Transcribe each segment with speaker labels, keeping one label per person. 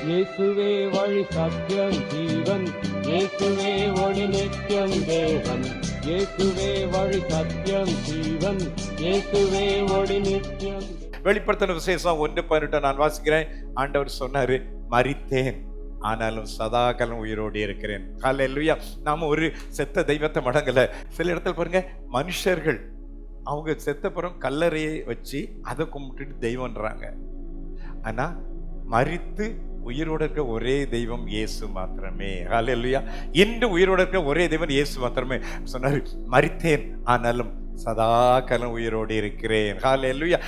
Speaker 1: இயேசுவே வழி சத்தியம் ஜீவன், இயேசுவே ஒளி நித்தியம் தேவன், இயேசுவே வழி சத்தியம் ஜீவன், இயேசுவே ஒளி நித்தியம்.
Speaker 2: வெளிப்படுத்தின விசேஷம் 1:18 நான் வாசிக்கிறேன். ஆண்டவர் சொன்னாரு, மரித்தேன் ஆனாலும் சதாகாலம் உயிரோடு இருக்கிறேன். ஹல்லேலூயா. நாம ஒரு செத்த தெய்வத்தை மடங்கல. சில இடத்துல பாருங்க, மனுஷர்கள் அவங்க செத்த பிறகு கல்லறையை வச்சு அதை கும்பிட்டுட்டு தெய்வம்ன்றாங்க. ஆனா மரித்து உயிரோட இருக்க ஒரே தெய்வம் இயேசு மாத்திரமே. ஹல்லேலூயா. இன்று உயிரோட இருக்க ஒரே தெய்வம் இயேசு மாத்திரமே. சொன்னாரு, மரித்தேன் ஆனாலும் சதாகாலம் உயிரோடு இருக்கிறேன். ஹல்லேலூயா.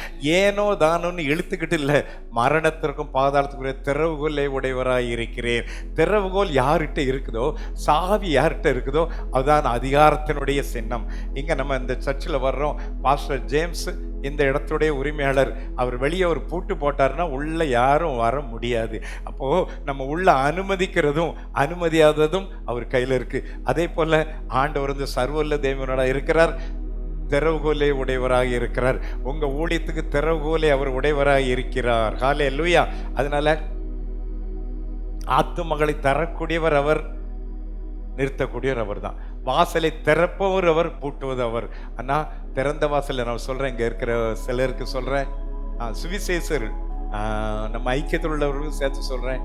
Speaker 2: ஏனோ தானோன்னு இழுத்துக்கிட்டு இல்லை, மரணத்திற்கும் பாதாளத்துக்குரிய திறவுகோலை உடையவராய் இருக்கிறேன். திறவுகோல் யார்கிட்ட இருக்குதோ, சாவி யார்கிட்ட இருக்குதோ, அதுதான் அதிகாரத்தினுடைய சின்னம். இங்க நம்ம இந்த சர்ச்சில் வர்றோம், பாஸ்டர் ஜேம்ஸ் இந்த இடத்துடைய உரிமையாளர். அவர் வெளியே ஒரு பூட்டு போட்டாருன்னா உள்ள யாரும் வர முடியாது. அப்போ நம்ம உள்ள அனுமதிக்கிறதும் அனுமதியாததும் அவர் கையில இருக்கு. அதே போல ஆண்டவர் வந்து சர்வல்ல தேவனோட இருக்கிறார், திறவுகோலை உடையவராக இருக்கிறார். உங்க ஊழியத்துக்கு திறவுகோலை அவர் உடையவராக இருக்கிறார். ஹல்லேலூயா. அதனால ஆத்துமகளை தரக்கூடியவர் அவர், நிறுத்தக்கூடியவர் அவர் தான். வாசலை திறப்பவர் அவர், பூட்டுவது அவர். ஆனா திறந்த வாசலை நான் சொல்றேன், இங்க இருக்கிற சிலருக்கு சொல்றேன், சுவிசேஷர் நம்ம ஐக்கியத்தில் உள்ளவர்களும் சேர்த்து சொல்றேன்,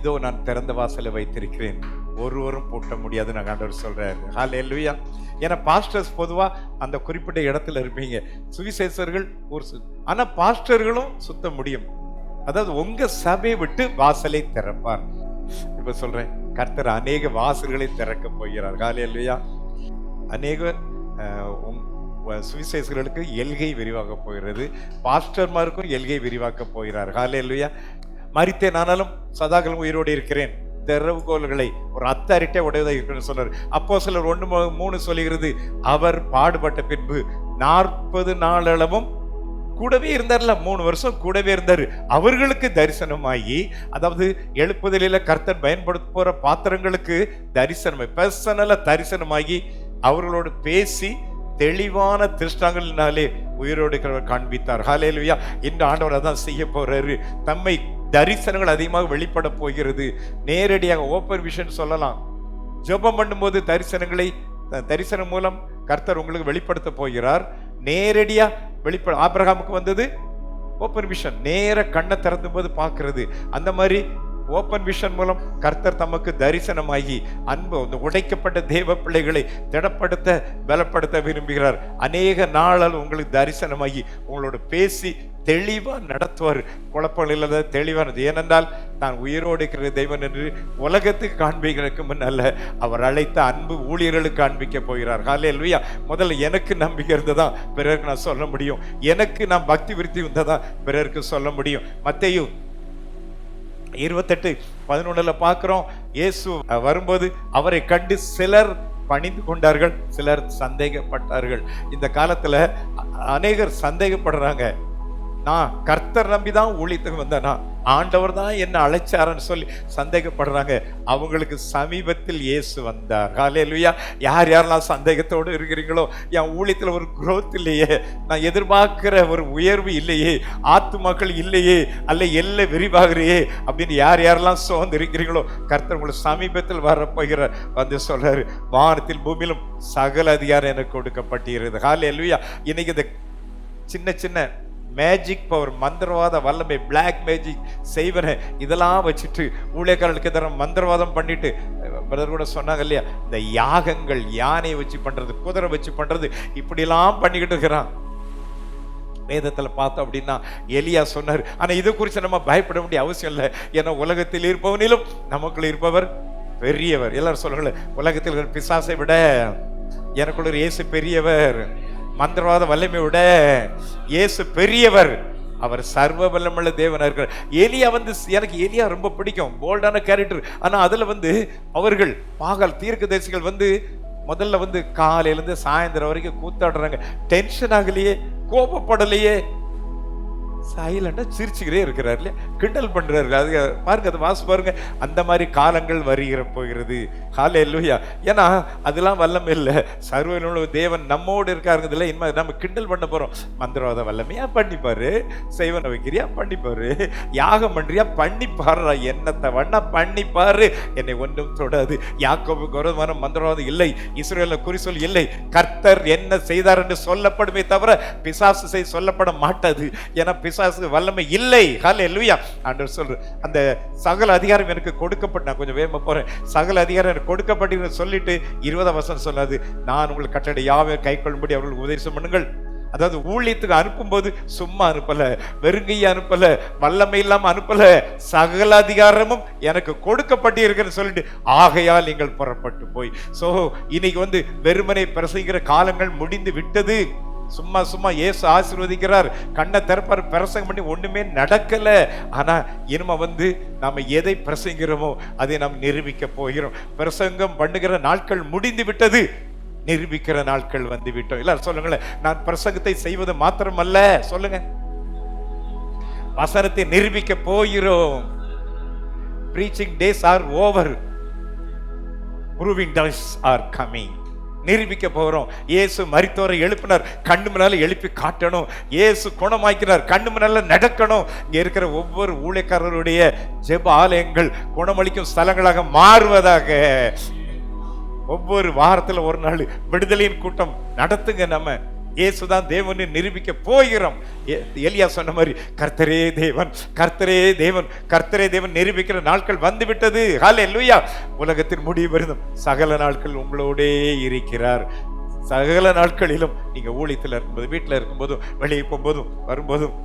Speaker 2: இதோ நான் திறந்த வாசலை வைத்திருக்கிறேன், ஒருவரும் பூட்ட முடியாது நான் ஆண்டவர் சொல்றாரு. ஹல்லேலூயா. ஏன்னா பாஸ்டர்ஸ் பொதுவா அந்த குறிப்பிட்ட இடத்துல இருப்பீங்க, சுவிசேஷர்கள் ஒரு ஆனா பாஸ்டர்களும் சுத்த முடியும். அதாவது உங்க சபையை விட்டு வாசலை திறப்பார். இப்ப சொல்றேன், கர்த்தர் அநேக வாசல்களை திறக்க போகிறார். ஹல்லேலூயா. அநேக சுவிசேஷர்களுக்கு எல்கை விரிவாக்க போகிறது, பாஸ்டர்மாருக்கும் எல்கை விரிவாக்க போகிறார். ஹல்லேலூயா. மரித்தேன் ஆனாலும் சதாகாலம் உயிரோடு இருக்கிறேன். திறவுகோல்களை ஒரு அத்தாரிட்டே உடையதாக இருக்குன்னு சொல்றாரு. அப்போஸ்தலர் 1:3 சொல்லுகிறது, அவர் பாடுபட்ட பின்பு 40 நாளளவும் கூடவே இருந்தார்ல, 3 வருஷம் கூடவே இருந்தாரு. அவர்களுக்கு தரிசனமாகி, அதாவது எழுப்புதலில கர்த்தர் பயன்படுத்த போற பாத்திரங்களுக்கு தரிசனமாய், பர்சனலா தரிசனமாகி அவர்களோடு பேசி தெளிவான திருஷ்டாங்களினாலே உயிரோடு காண்பித்தார். ஹல்லேலூயா. இந்த ஆண்டவர் அதான் செய்ய போறாரு. தம்மை தரிசனங்கள் அதிகமாக வெளிப்பட போகிறது. நேரடியாக ஓப்பன் விஷன் சொல்லலாம். ஜெபம் பண்ணும்போது தரிசனம் மூலம் கர்த்தர் உங்களுக்கு வெளிப்படுத்த போகிறார். நேரடியா ஆபிரகாமுக்கு வந்தது ஓப்பன் விஷன், நேர கண்ணை திறந்தும் போது பார்க்கிறது. அந்த மாதிரி ஓப்பன் விஷன் மூலம் கர்த்தர் தமக்கு தரிசனமாகி அன்பு உடைக்கப்பட்ட தேவ பிள்ளைகளை திடப்படுத்த பலப்படுத்த விரும்புகிறார். அநேக நாளால் உங்களுக்கு தரிசனமாகி உங்களோட பேசி தெளிவா நடத்துவார். குழப்பங்கள் இல்லாத தெளிவானது. ஏனென்றால் நான் உயிரோடு இருக்கிற தெய்வன் என்று உலகத்துக்கு காண்பிக்கிறதுக்கு முன்னல்ல, அவர் அழைத்த அன்பு ஊழியர்களுக்கு காண்பிக்க போகிறார். ஹல்லேலூயா. முதல்ல எனக்கு நம்பிக்கை இருந்ததான் பிறருக்கு நான் சொல்ல முடியும், எனக்கு நான் பக்தி விருத்தி இருந்ததான் பிறருக்கு சொல்ல முடியும். மத்தேயு 28:11 பார்க்கிறோம், இயேசு வரும்போது அவரை கண்டு சிலர் பணிந்து கொண்டார்கள், சிலர் சந்தேகப்பட்டார்கள். இந்த காலத்துல அநேகர் சந்தேகப்படுறாங்க. நான் கர்த்தர் நம்பிதான் ஊழியத்துக்கு வந்தேனா, ஆண்டவர் தான் என்ன அழைச்சாரன்னு சொல்லி சந்தேகப்படுறாங்க. அவங்களுக்கு சமீபத்தில் இயேசு வந்தார். ஹல்லேலூயா. யார் யாரெல்லாம் சந்தேகத்தோடு இருக்கிறீங்களோ, என் ஊழியத்தில் ஒரு growth இல்லையே, நான் எதிர்பார்க்கிற ஒரு உயர்வு இல்லையே, ஆத்துமாக்கள் இல்லையே, அல்ல எல்லை விரிவாகிறையே அப்படின்னு யார் யாரெல்லாம் சோர்ந்து இருக்கிறீங்களோ, கர்த்தர் உங்களுக்கு சமீபத்தில் வரப்போகிறார். வந்து சொல்றாரு, வானத்தில் பூமியிலும் சகல அதிகாரம் எனக்கு கொடுக்கப்பட்டிருக்கிறது. ஹல்லேலூயா. இன்னைக்கு இந்த சின்ன சின்ன மேஜிக் பவர், மந்திரவாத வல்லமை, பிளாக் மேஜிக் செய்வன இதெல்லாம் வச்சுட்டு ஊழியக்காரர்களுக்கு எதிராக மந்திரவாதம் பண்ணிட்டு, பிரதர் கூட சொன்னாங்க இல்லையா, இந்த யாகங்கள் யானையை வச்சு பண்றது, குதிரை வச்சு பண்றது, இப்படிலாம் பண்ணிக்கிட்டு இருக்கிறான். வேதத்துல பார்த்தோம் அப்படின்னா எலியா சொன்னார். ஆனா இது குறித்து நம்ம பயப்பட வேண்டிய அவசியம் இல்லை. ஏன்னா உலகத்தில் இருப்பவனிலும் நமக்குள்ள இருப்பவர் பெரியவர். எல்லாரும் சொல்லுங்களேன், உலகத்தில் பிசாசை விட எனக்குள்ள இயேசு பெரியவர், மந்திரவாத வல்லமை விட இயேசு பெரியவர், அவர் சர்வ வல்லமுள்ள தேவனா இருக்கிறார். எலியா எனக்கு எலியா ரொம்ப பிடிக்கும், போல்டான கேரக்டர். ஆனா அதுல அவர்கள் பாகால் தீர்க்கதரிசிகள் முதல்ல காலையிலிருந்து சாயந்தரம் வரைக்கும் கூத்தாடுறாங்க. டென்ஷன் ஆகலையே, கோபப்படலையே. சைலண்டா சிரிச்சுக்கிட்டே இருக்கிறார் இல்லையா, கிண்டல் பண்றாரு. அது பாருங்க, அது வாசி பாருங்க. அந்த மாதிரி காலங்கள் வருகிற போகிறது. ஹல்லேலூயா. ஏன்னா அதெல்லாம் வல்லமை இல்லை. சர்வ தேவன் நம்மோடு இருக்காருங்கிறதுல இனிமே நம்ம கிண்டல் பண்ண போறோம். மந்திரவாத வல்லமையா பண்ணிப்பாரு, செய்வன வைக்கிறியா பண்ணிப்பாரு, யாகம் பண்றியா பண்ணிப்பாரு, என்னத்தை வேணா பண்ணிப்பாரு, என்னை ஒன்றும் தொடாது. யாக்கோபுக்கு விரோதமான மந்திரவாதம் இல்லை, இஸ்ரவேலை குறிசொல் இல்லை. கர்த்தர் என்ன செய்தார் என்று சொல்லப்படுமே தவிர பிசாசு செய்ய சொல்லப்பட மாட்டாது. ஏன்னா பிசாசு வல்லமை இல்லை. ஹல்லேலூயா. ஆண்டவர் சொல்ற அந்த சகல அதிகாரம் எனக்கு கொடுக்கப்பட்ட, நான் கொஞ்சம் வேகமா போறேன், சகல அதிகாரம் எனக்கு கொடுக்கப்பட்டு சொல்லிட்டு 20 வசனம் சொல்லாது, நான் உங்களுக்கு கட்டளை யாவை கை கொள்ளும்படி அவர்களுக்கு உபதேசம் பண்ணுங்கள். அதாவது ஊழியத்துக்கு அனுப்பும்போது சும்மா அனுப்பல, வெறுங்கையை அனுப்பல, வல்லமை இல்லாம அனுப்பல, சகல அதிகாரமும் எனக்கு கொடுக்கப்பட்டு இருக்குன்னு சொல்லிட்டு ஆகையால் நீங்கள் புறப்பட்டு போய். சோ இன்னைக்கு வெறுமனை பிரசங்கிற காலங்கள் முடிந்து விட்டது. சும்மா சும்மா இயேசு ஆசீர்வதிக்கிறார், கண்ணை திறப்பார், பிரசங்கம் பண்ணி ஒண்ணுமே நடக்கல. ஆனா இனிமே நாம எதை பிரசங்கிறோமோ அதை நாம் நிரூபிக்க போகிறோம். பிரசங்கம் பண்ணுகிற நாட்கள் முடிந்து விட்டது, நிரூபிக்கிற நாட்கள் வந்து விட்டோம். எல்லாரும் சொல்லுங்களேன், நான் பிரசங்கத்தை செய்வது மாத்திரமல்ல, சொல்லுங்க, வசனத்தை நிரூபிக்க போகிறோம். preaching days are over, proving days are coming. நிரூபிக்க போறோம். இயேசு மரித்தோரை எழுப்பினார், கண்ணு முன்னால எழுப்பி காட்டணும். இயேசு குணமாக்கினார், கண்ணு முன்னால நடக்கணும். இங்க இருக்கிற ஒவ்வொரு ஊழியக்காரருடைய ஜெப ஆலயங்கள் குணமளிக்கும் ஸ்தலங்களாக மாறுவதாக. ஒவ்வொரு வாரத்துல ஒரு நாள் விடுதலையின் கூட்டம் நடத்துங்க. நம்ம இயேசுதான் தேவனை நிரூபிக்க போகிறோம். எலியா சொன்ன மாதிரி கர்த்தரே தேவன், கர்த்தரே தேவன், கர்த்தரே தேவன் நிரூபிக்கிற நாட்கள் வந்து விட்டது. ஹல்லேலூயா. உலகத்தின் முடிவு வருதும் சகல நாட்கள் உங்களோடே இருக்கிறார். சகல நாட்களிலும் நீங்க ஊழியத்தில் இருக்கும்போது, வீட்டில் இருக்கும்போதும், வெளியே போகும்போதும் வரும்போதும்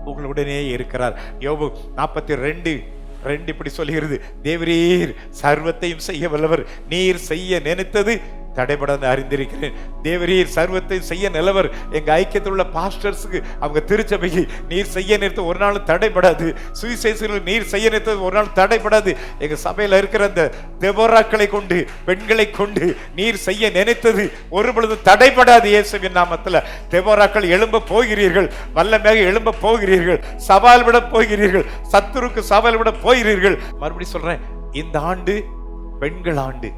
Speaker 2: உங்களுடனே இருக்கிறார். யோபு 42:2 இப்படி சொல்கிறது, தேவரீர் சர்வத்தையும் செய்ய வல்லவர், நீர் செய்ய நினைத்தது தடைபடாத அறிந்திருக்கிறேன். தேவரீர் சர்வத்தை செய்ய நிலவர். எங்க ஐக்கியத்தில் உள்ள பாஸ்டர்ஸுக்கு, அவங்க திருச்சபைக்கு நீர் செய்ய நிறுத்த ஒரு நாள் தடைபடாது. சுவிசேஷர்கள் நீர் செய்ய நிறுத்தது ஒரு நாள் தடைபடாது. எங்க சபையில இருக்கிற அந்த தெபோராக்களை கொண்டு, பெண்களை கொண்டு நீர் செய்ய நினைத்தது ஒரு பொழுது தடைபடாது. இயேசுவின் நாமத்துல தெபோராக்கள் எழும்ப போகிறீர்கள், வல்லமையாக எழும்ப போகிறீர்கள், சவால் விட போகிறீர்கள், சத்துருக்கு சவால் விட போகிறீர்கள். மறுபடியும் சொல்றேன், இந்த ஆண்டு பெண்கள் ஆண்டு.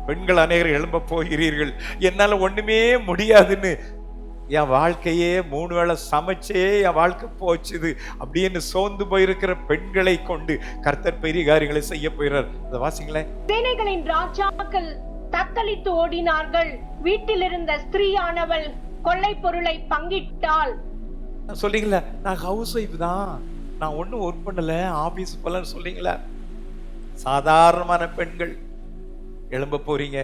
Speaker 2: பெண்கள் அநேகர் எழும்ப போகிறீர்கள். என்னால ஒண்ணுமே முடியாதுன்னு, என் வாழ்க்கையே 3 வேளை சமைச்சே என் வாழ்க்கை போச்சுது அப்படின்னு சோர்ந்து போயிருக்கிற பெண்களை கொண்டு கர்த்தர் பெரிய காரியங்களை செய்ய போகிறார். அதை வாசிங்களேன்.
Speaker 3: சேனைகளின் ராஜாக்கள் தத்தளித்து ஓடினார்கள், வீட்டில் இருந்த ஸ்திரீயானவள் கொள்ளை பொருளை பங்கிட்டாள்.
Speaker 2: சொல்றீங்களா, நான் ஹவுஸ் ஒய்ஃப் தான், நான் ஒன்னும் ஒர்க் பண்ணல, ஆபீஸ் போலன்னு சொல்றீங்களா? சாதாரணமான பெண்கள் எழும்ப போறீங்க,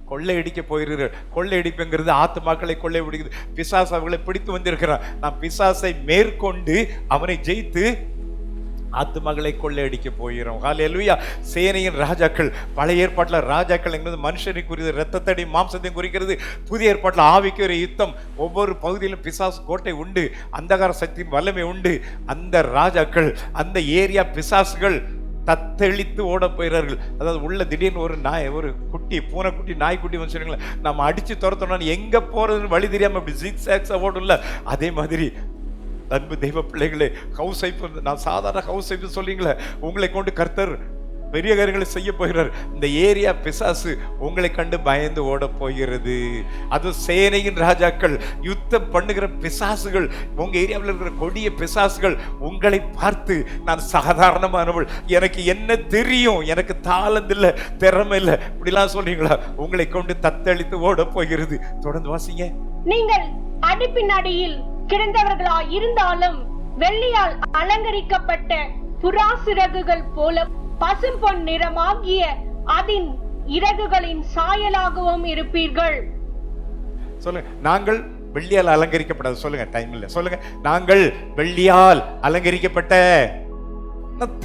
Speaker 2: கொள்ளையடிக்க போகிறீர்கள். கொள்ளையடிப்புங்கிறது ஆத்துமாக்களை கொள்ளையடிக்குது. பிசாசு அவர்களை பிடித்து வந்திருக்கிறான். நான் பிசாசை மேற்கொண்டு அவனை ஜெயித்து ஆத்துமகளை கொள்ளையடிக்க போகிறோம். ஹல்லேலூயா. சேனையின் ராஜாக்கள். பழைய ஏற்பாட்டில் ராஜாக்கள் என்பது மனுஷனை குறிக்கிறது, இரத்தத்தடி மாம்சத்தையும் குறிக்கிறது. புதிய ஏற்பாட்டில் ஆவிக்கு ஒரு யுத்தம். ஒவ்வொரு பகுதியிலும் பிசாசு கோட்டை உண்டு, அந்தகார சக்தியின் வல்லமை உண்டு. அந்த ராஜாக்கள், அந்த ஏரியா பிசாசுகள் தத்தளித்து ஓட போயிறார்கள். அதாவது உள்ள திடீர்னு ஒரு நாய், ஒரு குட்டி, பூனைக்குட்டி, நாய்க்குட்டி வந்து சொன்னீங்களா, நம்ம அடிச்சு துரத்தோம்னா எங்க போறதுன்னு வழி தெரியாம அப்படி ஜிக்ஸாக்ஸா ஓடும்ல, அதே மாதிரி அன்பு தெய்வ பிள்ளைகளே, ஹவுஸ் ஒய்ஃப், நான் சாதாரண ஹவுஸ் ஒய்ஃப் சொல்றீங்களே, உங்களை கொண்டு கர்த்தர் பெரிய காரியங்களை செய்ய போகிறார். இந்த ஏரியா பிசாசு உங்களை கண்டு பயந்து ஓட போகிறது. அது சேனையின் ராஜாக்கள், யுத்தம் பண்ணுகிற பிசாசுகள், உங்க ஏரியாவில் இருக்கிற கொடிய பிசாசுகள் உங்களை பார்த்து, நான் சாதாரணமானவள், எனக்கு என்ன தெரியும், எனக்கு தாளந்து இல்லை, திறமை இல்லை, இப்படிலாம் சொல்றீங்களா, உங்களை கொண்டு தத்தளித்து ஓட போகிறது. தொடர்ந்து வாசிங்க.
Speaker 3: நீங்கள் அடுப்பின் அடியில் கிடந்தவர்களா இருந்தாலும் வெள்ளியால் அலங்கரிக்கப்பட்ட புறா சிறகுகள் போல பசும் பொன் நிறமாகிய அதன் இறகுகளின் சாயலாகவும் இருப்பீர்கள்.
Speaker 2: சொல்லுங்க, நாங்கள் வெள்ளியால் அலங்கரிக்கப்பட்டது. சொல்லுங்க, டைம் இல்ல, சொல்லுங்க, நாங்கள் வெள்ளியால் அலங்கரிக்கப்பட்ட.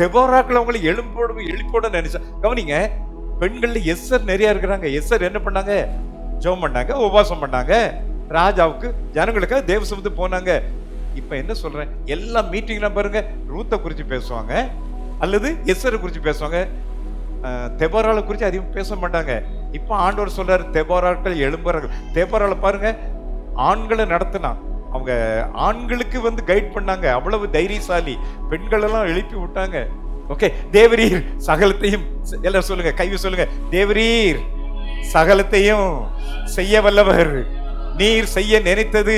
Speaker 2: தெபோராக்கள் உங்களை எழுப்போட நினைச்சா. கவனிங்க, பெண்கள்ல எஸ்ஸர் நிறைய இருக்கிறாங்க. எஸ்ஸர் என்ன பண்ணாங்க? ஜெபம் பண்ணாங்க, உபவாசம் பண்ணாங்க, ராஜாவுக்கு ஜனங்களுக்காக தேவ சமூகத்து போனாங்க. இப்ப என்ன சொல்றேன், எல்லா மீட்டிங்ல பாருங்க, ரூத்தை குறிச்சு பேசுவாங்க அல்லது எஸ்ஸரை குறிச்சு பேசுவாங்க, தெபோராளை குறிச்சு அதிகம் பேச மாட்டாங்க. இப்ப ஆண்டவர் சொல்றாரு, தெபோராக்கள் எழும்புறார்கள். தெபோராளை பாருங்க, ஆண்களை நடத்தினா, அவங்க ஆண்களுக்கு வந்து கைட் பண்ணாங்க. அவ்வளவு தைரியசாலி. பெண்கள் எல்லாம் எழுப்பி விட்டாங்க. ஓகே, தேவரீர் சகலத்தையும், எல்லாரும் சொல்லுங்க, கைவி சொல்லுங்க, தேவரீர் சகலத்தையும் செய்ய வல்லவர். நீர் செய்ய நினைத்தது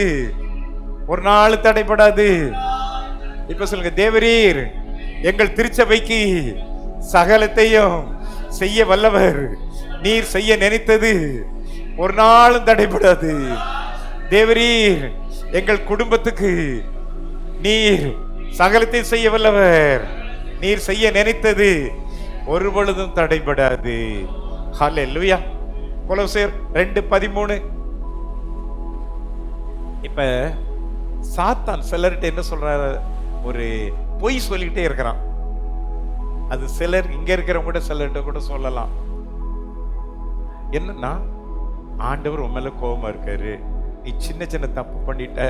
Speaker 2: ஒரு நாள் தடைபடாது. இப்ப சொல்லுங்க, தேவரீர் எங்கள் திருச்சபைக்கு சகலத்தையும் செய்ய வல்லவர். நீர் செய்ய நினைத்தது ஒரு நாளும் தடைபடாது. தேவரீர் எங்கள் குடும்பத்துக்கு நீர் சகலத்தை செய்ய வல்லவர். நீர் செய்ய நினைத்தது ஒரு பொழுதும் தடைபடாது. ஹல்லேலூயா. கொலோசியர் 2:13. இப்ப சாத்தான் சிலர்கிட்ட என்ன சொல்றாரு, ஒரு பொய் சொல்லிக்கிட்டே இருக்கிறான். அது சிலர் இங்க இருக்கிறவங்க கூட சிலர்கிட்ட கூட சொல்லலாம். என்னன்னா, ஆண்டவர் உன் மேல கோபமா இருக்காரு, நீ சின்ன சின்ன தப்பு பண்ணிட்ட,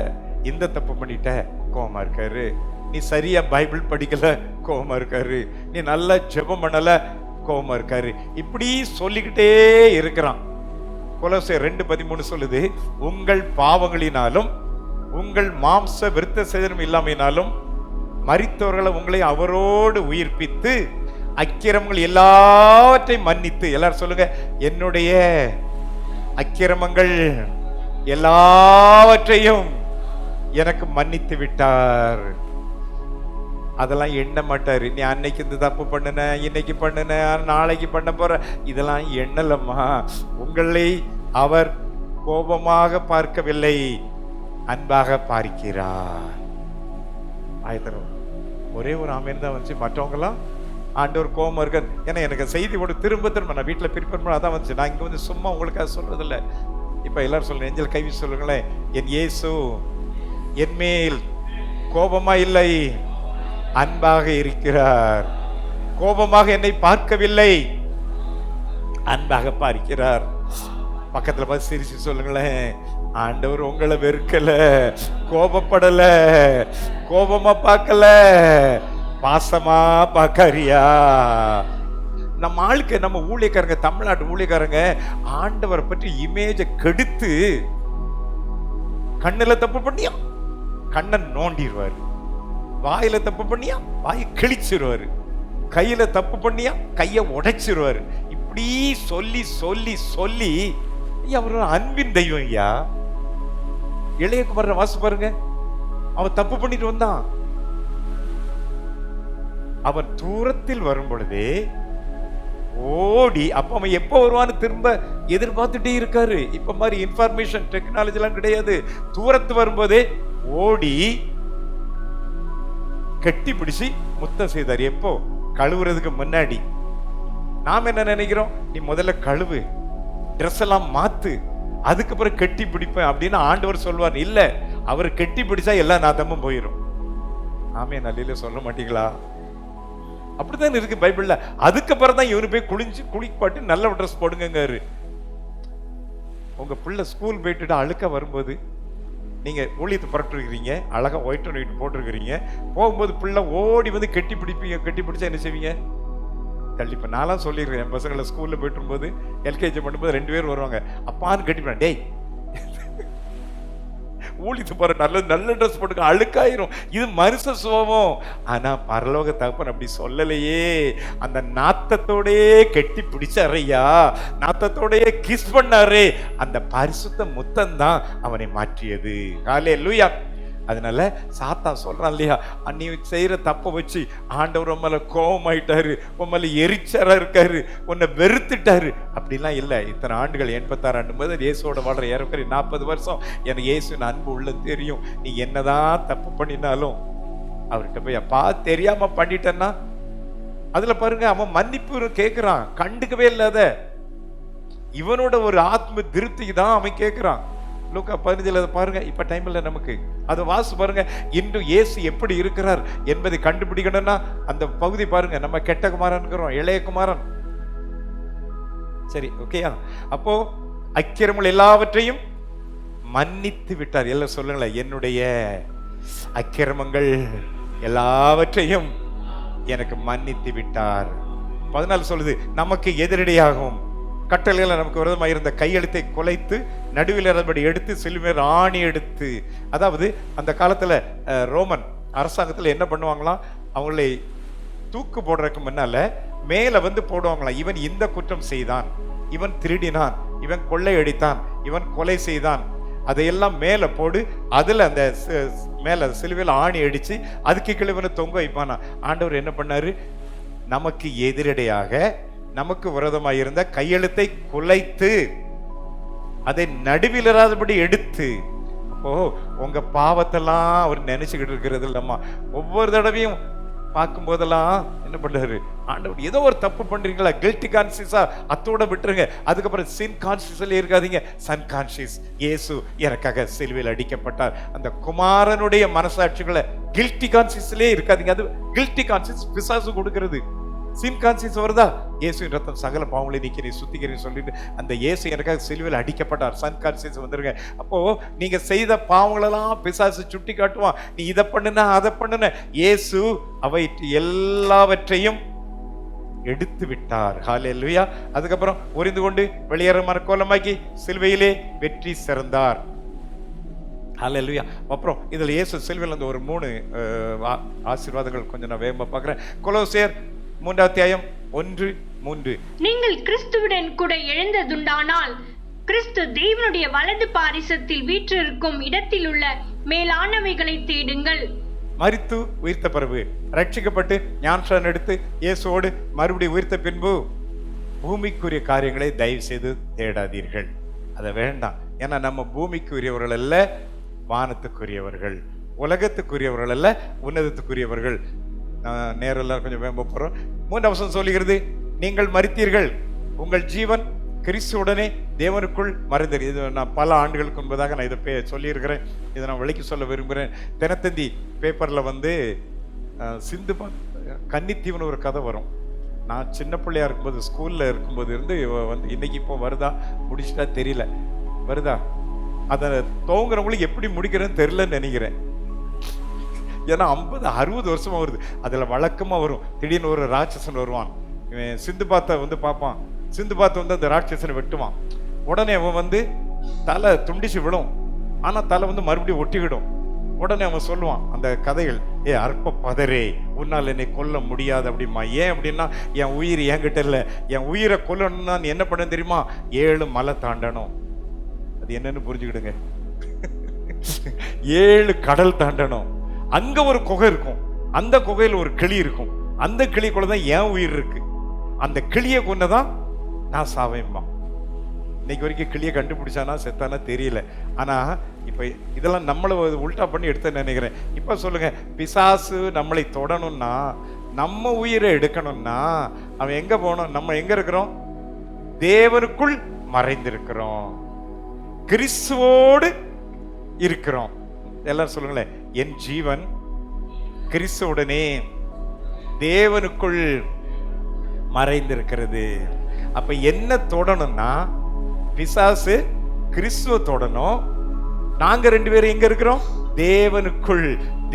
Speaker 2: இந்த தப்பு பண்ணிட்ட, கோபமா இருக்காரு. நீ சரியா பைபிள் படிக்கல, கோபமா இருக்காரு. நீ நல்லா ஜெபம் பண்ணல, கோபமா இருக்காரு. இப்படி சொல்லிக்கிட்டே இருக்கிறான். கொலோசியர் 2:13 சொல்லுது, உங்கள் பாவங்களினாலும் உங்கள் மாம்ச விருத்த சேதனம் இல்லாமையினாலும் மரித்தவர்களை உங்களை அவரோடு உயிர்ப்பித்து அக்கிரமங்கள் எல்லாவற்றையும் மன்னித்து, எல்லாரும் சொல்லுங்க, என்னுடைய அக்கிரமங்கள் எல்லாவற்றையும் எனக்கு மன்னித்து விட்டார். அதெல்லாம் எண்ண மாட்டாரு. நீ அன்னைக்கு இந்த தப்பு பண்ணுன, இன்னைக்கு பண்ணுன, நாளைக்கு பண்ண போற, இதெல்லாம் எண்ணலம்மா. உங்களை அவர் கோபமாக பார்க்கவில்லை, அன்பாக பார்க்கிறார். ஆயத்தரம் ஒரே ஒரு ஆமீன் தான் வந்துச்சு. மற்றவங்களாம் ஆண்டவர் கோபமா இருக்க. ஏன்னா எனக்கு செய்தி கூட திரும்ப திரும்ப நான் வீட்டில் ப்ரிப்பேர் பண்ண அதான் வந்துச்சு. நான் இங்கே வந்து சும்மா உங்களுக்காக சொல்றதில்ல. இப்போ எல்லாரும் சொல்லுங்க, நெஞ்சில் கைவி சொல்லுங்களேன், என் இயேசு என் மேல் கோபமா இல்லை, அன்பாக இருக்கிறார். கோபமாக என்னை பார்க்கவில்லை, அன்பாக பார்க்கிறார். பக்கத்துல பார்த்து சிரிச்சு சொல்லுங்களேன், ஆண்டவர் உங்களை வெறுக்கல, கோபப்படல, கோபமா பார்க்கல, பாசமா பார்க்கறியா. நம்ம ஆளுக்கு, நம்ம ஊழியக்காரங்க, தமிழ்நாட்டு ஊழியக்காரங்க ஆண்டவரை பற்றி இமேஜை கெடுத்து, கண்ணுல தப்பு பண்ணியா கண்ணை நோண்டிடுவாரு, வாயில தப்பு பண்ணியா வாயை கிழிச்சிருவாரு, கையில தப்பு பண்ணியா கையை உடைச்சிருவாரு. இப்படி சொல்லி சொல்லி சொல்லி அவர் அன்பின் தெய்வம் ஐயா. இளையகுமார வாசு பாருங்க, அவன் தப்பு பண்ணிட்டு வந்தான். அவன் தூரத்தில் வரும் பொழுதே ஓடி, அப்ப அவன் எப்ப வருவான்னு திரும்ப எதிர்பார்த்துட்டே இருக்காரு. இப்ப மாதிரி இன்ஃபர்மேஷன் டெக்னாலஜி எல்லாம் கிடையாது. தூரத்து வரும்போதே ஓடி கட்டி பிடிச்சி முத்தம் செய்தார். எப்போ? கழுவுறதுக்கு முன்னாடி. நாம் என்ன நினைக்கிறோம், நீ முதல்ல கழுவு, ட்ரெஸ் எல்லாம் மாத்து, அதுக்கப்புறம் கட்டி பிடிப்பேன் அப்படின்னு ஆண்டவர் சொல்வார். இல்ல, அவர் கட்டி பிடிச்சா எல்லா நாத்தமும் போயிடும். ஆமே, நல்ல சொல்ல மாட்டீங்களா? அப்படித்தான் இருக்கு பைபிள்ல. அதுக்கப்புறம் தான் இவரு போய் குளிப்பாட்டி நல்ல ட்ரெஸ் போடுங்காரு. உங்க பிள்ளை ஸ்கூல் போயிட்டு அழுக்க வரும்போது நீங்க ஊழியத்தை புரட்டுருக்கிறீங்க, அழகா ஒயிட் அண்ட் ஒயிட் போட்டிருக்கிறீங்க, போகும்போது பிள்ளை ஓடி வந்து கட்டி பிடிப்பீங்க. கட்டி பிடிச்சா என்ன செய்வீங்க? கண்டிப்பா நான்லாம் சொல்லிடுறேன். என் பசங்களை ஸ்கூல்ல போயிட்டு இருக்கும்போது, எல்கேஜி பண்ணும்போது 2 பேர் வருவாங்க, அப்பான்னு கட்டிப்பேன், டேய் ஊழித்து போற நல்ல நல்ல ட்ரெஸ் போட்டுக்க, அழுக்காயிரும். இது மனுஷ சுபாவம். ஆனா பரலோக தகப்பன் அப்படி சொல்லலையே. அந்த நாத்தத்தோடே கெட்டி பிடிச்சாரையா, நாத்தத்தோடே கிஸ் பண்ணாரே, அந்த பரிசுத்த முத்தம் தான் அவனை மாற்றியது. ஹல்லேலூயா. அதனால சாத்தான் சொல்றான் இல்லையா, நீ செய்யற தப்ப வச்சு ஆண்டவர் உன் மேல கோபமாயிட்டாரு, உன் மேல எரிச்சலா இருக்காரு, உன்னை வெறுத்துட்டாரு. அப்படிலாம் இல்லை. இத்தனை ஆண்டுகள் 86 ஆண்டு முதல் இயேசுவோட வாழ்ற ஏறக்குறைய 40 வருஷம் எனக்கு இயேசுவின் அன்பு உள்ள தெரியும். நீ என்னதான் தப்பு பண்ணினாலும் அவர்கிட்ட போய், அப்பா தெரியாம பண்ணிட்டேன்னா, அதுல பாருங்க அவன் மன்னிப்பு கேட்கிறான். கண்டுக்கவே இல்லாத இவனோட ஒரு ஆத்ம திருப்திக்கு தான் அவன் கேட்கிறான். லூக்கா 15 பாருங்க. இப்ப டைம் இல்ல நமக்கு, அதை வாசி பாருங்க. இன்று இயேசு எப்படி இருக்கிறார் என்பதை கண்டுபிடிக்கணும்னா அந்த பகுதி பாருங்க. நம்ம கெட்ட குமாரன், இளைய குமாரன். சரி, ஓகேயா? அப்போ அக்கிரமங்கள் எல்லாவற்றையும் மன்னித்து விட்டார். எல்லாம் சொல்லுங்களேன், என்னுடைய அக்கிரமங்கள் எல்லாவற்றையும் எனக்கு மன்னித்து விட்டார். 14 சொல்லுது, நமக்கு எதிரடியாகவும் கட்டளைகளை நமக்கு விரோதமாக இருந்த கையெழுத்தை குலைத்து நடுவில் இருந்தபடி எடுத்து சிலுவை ஆணி எடுத்து, அதாவது அந்த காலத்துல ரோமன் அரசாங்கத்துல என்ன பண்ணுவாங்களாம், அவங்களை தூக்கு போடுறதுக்கு முன்னால மேல வந்து போடுவாங்களாம், இவன் இந்த குற்றம் செய்தான், இவன் திருடினான், இவன் கொள்ளையடித்தான், இவன் கொலை செய்தான், அதையெல்லாம் மேல போடு, அதுல அந்த மேல சிலுவையில் ஆணி அடிச்சு அதுக்கு கிழவனை தொங்க வைப்பானா. ஆண்டவர் என்ன பண்ணாரு, நமக்கு எதிரடையாக நமக்கு விரோதமாக இருந்த கையெழுத்தை குலைத்து அதை நடுவிலராதபடி எடுத்து, அப்போ உங்க பாவத்தெல்லாம் அவர் நினைச்சுக்கிட்டு இருக்கிறது இல்லம்மா. ஒவ்வொரு தடவையும் பார்க்கும் போதெல்லாம் என்ன பண்றாரு ஆண்டவர், ஏதோ ஒரு தப்பு பண்றீங்களா, கில்ட்டி கான்சியஸா அத்தோட விட்டுருங்க. அதுக்கப்புறம் சின் கான்சியஸ்ல இருக்காதீங்க, சன் கான்சியஸ். இயேசு எனக்காக சிலுவையில் அடிக்கப்பட்டார். அந்த குமாரனுடைய மனசாட்சிகளை கில்ட்டி கான்சியஸ்லயே இருக்காதீங்க. அது கில்ட்டி கான்சியஸ் பிசாசு கொடுக்கிறது. சின் கான்சியஸ் வருதா, இயேசுவின் ரத்தம் சகல பாவங்களை நீக்கி நீ சுத்திகரின்னு சொல்லிட்டு அந்த இயேசு எனக்காக சிலுவையில் அடிக்கப்பட்டார். சன் கான்சியஸ் வந்துருங்க. அப்போ நீங்க செய்த பாவங்களெல்லாம் பிசாசு சுட்டி காட்டுவான், நீ இதை பண்ணுன அதை பண்ணுன. இயேசு அவை எல்லாவற்றையும் எடுத்து விட்டார். ஹல்லேலூயா. அதுக்கப்புறம் உரிந்து கொண்டு வெளியேற மரக்கோலமாக்கி சிலுவையிலே வெற்றி சிறந்தார். ஹல்லேலூயா. அப்புறம் இதில் இயேசு சிலுவையில் அந்த ஒரு 3 ஆசீர்வாதங்கள் கொஞ்சம் நான் வேகமாக பார்க்குறேன். கொலோசியர் 3 அத்தியாயம் 1-3.
Speaker 3: நீங்கள் கிறிஸ்துவுடன் கூட எழுந்ததுண்டானால் கிறிஸ்து தேவனுடைய வலது பாரிசத்தில் வீற்றிருக்கும் இடத்தில் உள்ள மேலானவைகளை தேடுங்கள்.
Speaker 2: மரித்து உயிர்த்த பிறகு ரட்சிக்கப்பட்டு ஞானஸ்நானம் எடுத்து இயேசுவோடு மறுபடியும் உயிர்த்த பின்பு பூமிக்குரிய காரியங்களை தயவு செய்து தேடாதீர்கள். அதை வேண்டாம். ஏன்னா நம்ம பூமிக்குரியவர்கள் அல்ல, வானத்துக்குரியவர்கள், உலகத்துக்குரியவர்கள் அல்ல, உன்னதத்துக்குரியவர்கள். நேரெல்லாம் கொஞ்சம் வேம்ப போறோம். 3 வசனம் சொல்லுகிறது, நீங்கள் மரித்தீர்கள், உங்கள் ஜீவன் கிறிஸ்துவுடனே தேவனுக்குள் மறைந்தது. இது நான் பல ஆண்டுகளுக்கு முன்பதாக நான் இதை சொல்லியிருக்கிறேன். இதை நான் விளக்கி சொல்ல விரும்புகிறேன். தினத்தந்தி பேப்பரில் வந்து சிந்து கன்னித்தீவன் ஒரு கதை வரும். நான் சின்ன பிள்ளையா இருக்கும்போது ஸ்கூலில் இருக்கும்போது இருந்து வந்து இன்னைக்கு இப்போ வருதா முடிச்சுட்டா தெரியல, வருதா அதை தோங்குறவங்களுக்கு எப்படி முடிக்கிறேன்னு தெரியலன்னு நினைக்கிறேன். ஏன்னா 50-60 வருஷமா வருது. அதில் வழக்கமாக வரும், திடீர்னு ஒரு ராட்சசன் வருவான், சிந்து பாத்தை வந்து பார்ப்பான், சிந்து பாத்தை வந்து அந்த ராட்சசனை வெட்டுவான். உடனே அவன் வந்து தலை துண்டிச்சு விடும், ஆனால் தலை வந்து மறுபடியும் ஒட்டிவிடும். உடனே அவன் சொல்லுவான் அந்த கதைகள், அற்ப பதரே, உன்னால் என்னை கொல்ல முடியாது அப்படிமா. ஏன் அப்படின்னா, என் உயிர் என்கிட்ட இல்லை, என் உயிரை கொல்லணும்னா நீ என்ன பண்ண தெரியுமா, 7 மலை தாண்டணும். அது என்னன்னு புரிஞ்சுக்கிடுங்க. 7 கடல் தாண்டணும். அங்க ஒரு குகை இருக்கும், அந்த குகையில் ஒரு கிளி இருக்கும், அந்த கிளிக்குள்ள தான் என் உயிர் இருக்கு. அந்த கிளியை கொன்னதான் நான் சாவேம்மா. இன்னைக்கு வரைக்கும் கிளியை கண்டுபிடிச்சானா செத்தானா தெரியல. ஆனா இப்ப இதெல்லாம் நம்மளை உல்டா பண்ணி எடுத்து நினைக்கிறேன். இப்ப சொல்லுங்க, பிசாசு நம்மளை தொடணும்னா, நம்ம உயிரை எடுக்கணும்னா அவன் எங்க போகணும்? நம்ம எங்க இருக்கிறோம்? தேவனுக்குள் மறைந்திருக்கிறோம், கிறிஸ்துவோடு இருக்கிறோம். எல்லாரும் சொல்லுங்களேன், என் ஜீவன் கிறிஸ்துவுடனே தேவனுக்குள் மறைந்திருக்கிறது. அப்ப என்ன தொடணும்னா, பிசாசு கிறிஸ்துவ தொடணும். நாங்க 2 பேரும் எங்க இருக்கிறோம்? தேவனுக்குள்.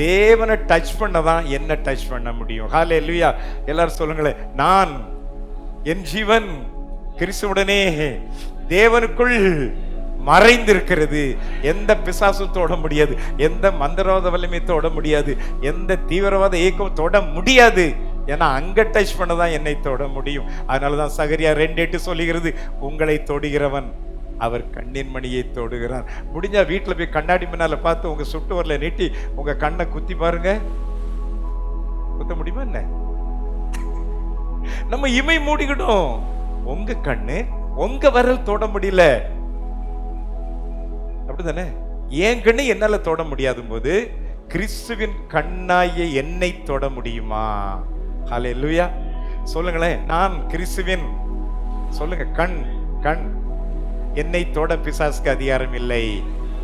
Speaker 2: தேவனை டச் பண்ணதான் என்ன டச் பண்ண முடியும். ஹல்லேலூயா. எல்லாரும் சொல்லுங்களேன், நான் என் ஜீவன் கிறிஸ்துவுடனே தேவனுக்குள் மறைந்திருக்கிறது. எந்த பிசாசும் தொட முடியாது, எந்த மந்திரவாத வலிமை தொட முடியாது, எந்த தீவிரவாத இயக்கம் தொட முடியாது. ஏன்னா அங்க டச் பண்ணதான் என்னை தொட முடியும். அதனாலதான் சகரியா 2:8 சொல்லுகிறது, உங்களை தொடுகிறவன் அவர் கண்ணின் மணியை தொடுகிறார். முடிஞ்சா வீட்டுல போய் கண்ணாடி முன்னால பார்த்து உங்க சுட்டு வரல நீட்டி உங்க கண்ணை குத்தி பாருங்க. குத்த முடியுமா என்ன? நம்ம இமை மூடிக்கிட்டோம். உங்க கண்ணு உங்க விரல் தொட முடியல, அப்படித்தானே? என் கண்ணு என்னால தொட முடியாத போது கிறிஸ்துவின் கண்ணாய என்னை தொட முடியுமா? ஹல்லேலூயா. சொல்லுங்களேன், நான் கிறிஸ்துவின், சொல்லுங்க, கண் கண் என்னை தொட பிசாசுக்கு அதிகாரம் இல்லை.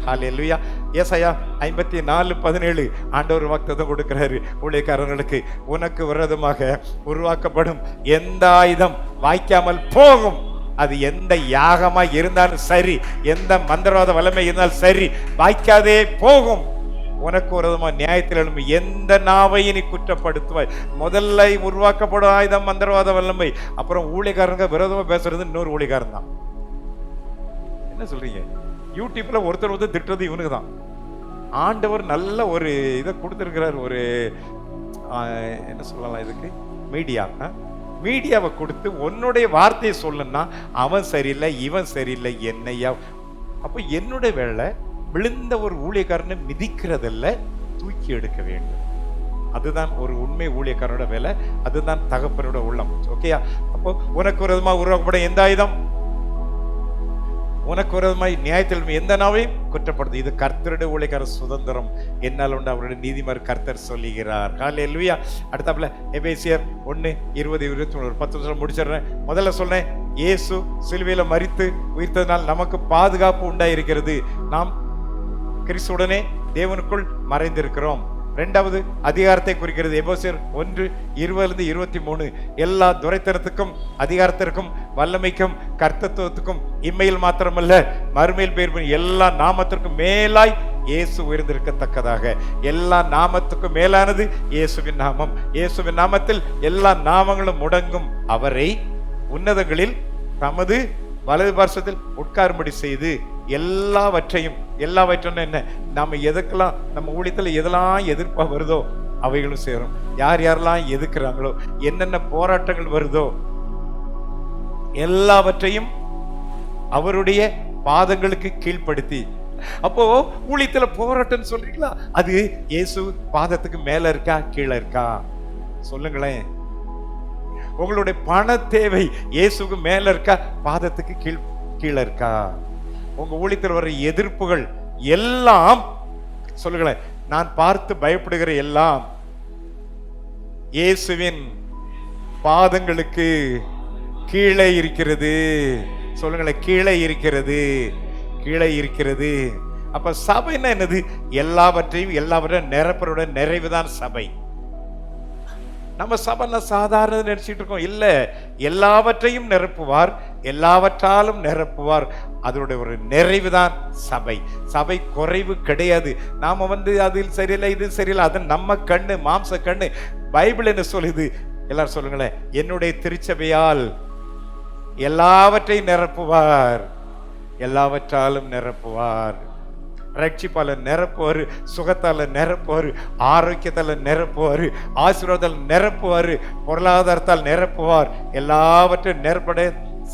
Speaker 2: ஹல்லேலூயா. ஏசாயா 54:17 ஆண்டவர் வாக்குத்தத்தம் கொடுக்கிறாரு ஊழியக்காரர்களுக்கு, உனக்கு விரோதமாக உருவாக்கப்படும் எந்த ஆயுதம் வாய்க்காமல் போகும். அது எந்த யாகமா இருந்தாலும் சரி, எந்த மந்திரவாத வல்லமை இருந்தாலும் சரி, வாய்க்காதே போகும். உனக்கு ஒரு விதமா நியாயத்தில் எழும்பி எந்த நாவையும் நீ குற்றப்படுத்துவாய். முதல்ல உருவாக்கப்படும் ஆயுதம் மந்திரவாத வல்லமை. அப்புறம் ஊழியக்காரங்க விரோதமா பேசுறது இன்னொரு ஊழியக்காரன் தான். என்ன சொல்றீங்க? யூடியூப்ல ஒருத்தர் திட்டுறது இவனுக்கு தான். ஆண்டவர் நல்ல ஒரு இதை கொடுத்துருக்கிறார். ஒரு என்ன சொல்லலாம் இதுக்கு, மீடியாவை கொடுத்து உன்னுடைய வார்த்தையை சொல்லணும்னா அவன் சரியில்லை இவன் சரியில்லை என்னையா. அப்போ என்னுடைய வேலை விழுந்த ஒரு ஊழியக்காரனை மிதிக்கிறதில்ல, தூக்கி எடுக்க வேண்டும். அதுதான் ஒரு உண்மை ஊழியக்காரனோட வேலை. அதுதான் தகப்பனோட உள்ளம். ஓகேயா? அப்போ உனக்கு ஒரு விதமாக உருவாக்கப்பட எந்த ஆயுதம், உனக்கு ஒரு விதமாய் நியாயத்தில் எந்த நாவையும் குற்றப்படுது. இது கர்த்தருடைய ஊழியக்கார சுதந்திரம். என்னால் உண்டு அவருடைய நீதிமார் கர்த்தர் சொல்லுகிறார். ஹல்லேலூயா. அடுத்தாப்புல எபேசியர் 1:20-23 10 நிமிஷம் முடிச்சிடுறேன். முதல்ல சொல்றேன், இயேசு சிலுவையில மரித்து உயிர்த்ததினால் நமக்கு பாதுகாப்பு உண்டாயிருக்கிறது. நாம் கிறிஸ்துவுடனே தேவனுக்குள் மறைந்திருக்கிறோம். இரண்டாவது அதிகாரத்தை குறிக்கிறது. எபேசியர் 1:20-23 எல்லா துரைத்தனத்துக்கும் அதிகாரத்திற்கும் வல்லமைக்கும் கர்த்தத்துவத்துக்கும் இம்மையில் மாத்திரமல்ல மறுமையில் பேர் எல்லா நாமத்திற்கும் மேலாய் இயேசு உயர்ந்திருக்கத்தக்கதாக. எல்லா நாமத்துக்கும் மேலானது இயேசுவின் நாமம். இயேசுவின் நாமத்தில் எல்லா நாமங்களும் முடங்கும். அவரை உன்னதங்களில் தமது வலது பார்சத்தில் உட்காரும்படி செய்து எல்லாவற்றையும் என்ன, நம்ம எதுக்கெல்லாம் நம்ம ஊழியத்தில் எதெல்லாம் எதிர்ப்பா வருதோ அவைகளும் சேரும். யாரெல்லாம் எதிர்க்கிறாங்களோ, என்னென்ன போராட்டங்கள் வருதோ எல்லாவற்றையும் அவருடைய பாதங்களுக்கு கீழ்ப்படுத்தி. அப்போ ஊழியத்துல போராட்டம் சொல்றீங்களா, அது இயேசு பாதத்துக்கு மேல இருக்கா கீழே இருக்கா சொல்லுங்களேன். உங்களுடைய பண தேவை இயேசுக்கு மேல இருக்கா பாதத்துக்கு கீழே இருக்கா? உங்க ஊழியத்தில் வர எதிர்ப்புகள் எல்லாம் சொல்லுங்களேன், நான் பார்த்து பயப்படுகிற எல்லாம் இயேசுவின் பாதங்களுக்கு கீழே இருக்கிறது. சொல்லுங்களேன், கீழே இருக்கிறது. அப்ப சபைன்னா என்னது? எல்லாவற்றையும் நிரப்பரோட நிறைவுதான் சபை. நம்ம சபைல சாதாரண நினைச்சிட்டு இருக்கோம். இல்ல, எல்லாவற்றையும் நிரப்புவார், எல்லாவற்றாலும் நிரப்புவார். அதனுடைய ஒரு நிறைவுதான் சபை. சபை குறைவு கிடையாது. நாம அதில் சரியில்லை இது சரியில்லை, அது நம்ம கண்ணு, மாம்ச கண்ணு. பைபிள் என்ன சொல்லுது? எல்லாரும் சொல்லுங்களேன், என்னுடைய திருச்சபையால் எல்லாவற்றையும் நிரப்புவார், எல்லாவற்றாலும் நிரப்புவார். ரட்சிப்பால நிரப்புவார், சுகத்தால நிரப்புவார், ஆரோக்கியத்தால நிரப்புவார், ஆசீர்வாதத்தால் நிரப்புவார், பொருளாதாரத்தால் நிரப்புவார். எல்லாவற்றையும் நிரப்பட